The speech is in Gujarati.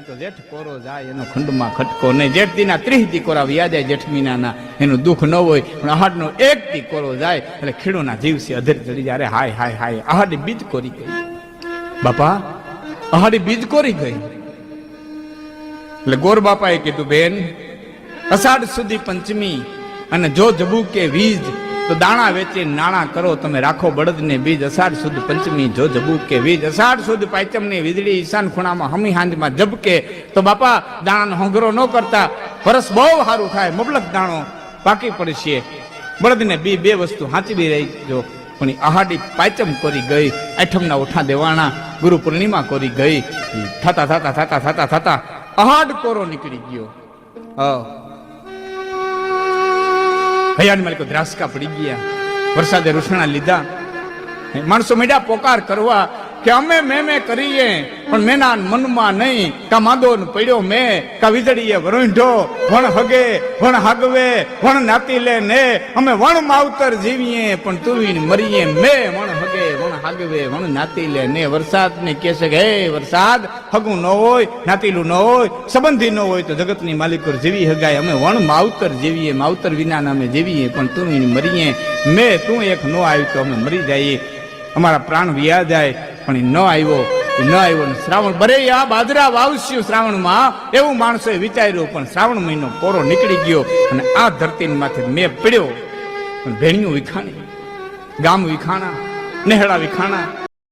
તો જેઠ કોરો જાય એનો ખંડમાં ખટકો નહીં. જેઠ દીના 30 દી કોરા વ્યા જાય જેઠ મહિનાના, એનું દુઃખ ન હોય. પણ આહાડનો 1 દી કોરો જાય એટલે ખેડૂના જીવસી અધર ચડી જાય. હાય હાય હાય, આહાડી બીજ કોરી ગઈ બાપા, આહાડી બીજ કોરી ગઈ. એટલે ગોર બાપાએ કીધું, બેન અષાઢ સુધી પંચમી અને જો જબુ કે વીજ તો દાણા વેચી નાણા કરો, તમે રાખો બળદ ને બીજ. અષાઢ સુદ પંચમી જો જબુ કે વીજ, અષાઢ સુદ પાંચમ ની વીજળી ઈશાન ખૂણામાં હમી હાંજમાં જબકે. તો બાપા દાણાનો હોંગરો ન કરતા, વરસ બહુ સારું થાય, મબલક દાણો પાકી પડશે. બળદ ને બી બે વસ્તુ હાંચવી રહી જો. પણ આહાડી પાંચમ કોરી ગઈ, આઠમના ઓઠા દેવાણા, ગુરુ પૂર્ણિમા કોરી ગઈ. થતા થતા થતા થતા થતા આહાડ કોરો નીકળી ગયો. હયાન માલિકો દ્રાસકા પડી ગયા, વરસાદે રૂસણા લીધા. માણસો મીડા પોકાર કરવા કે અમે મેં કરીએ, પણ મેના મનમાં નહીં. કા માંદો પડ્યો મેં, કા વીજળીએ વરોંઢો, વણ હગે વણ હાગવે વણ નાતી લે ને. અમે વણ માવતર જીવીએ પણ તુવીન મરીએ મેં. વણ હગે વણ હાગવે વણ નાતી લે ને. વરસાદ ને કહે છે કે હે વરસાદ, હગું ન હોય, નાતીલું ન હોય, સંબંધી ન હોય તો જગતની માલિકો જીવી હગાય. અમે વણ માવતર જીવીએ, માવતર વિના અમે જીવીએ પણ તુવીન મરીએ મેં. તું એક ન આવી તો અમે મરી જઈએ, અમારા પ્રાણ વ્યા જાય. પણ એ ન આવ્યો ને શ્રાવણ બરે આ બાજરા વાવસ્યું શ્રાવણમાં, એવું માણસોએ વિચાર્યું. પણ શ્રાવણ મહિનો કોરો નીકળી ગયો અને આ ધરતી માથે મેં પડ્યો. પણ ભેણિયું વિખાણી, ગામ વિખાણા, નેહડા વિખાણા,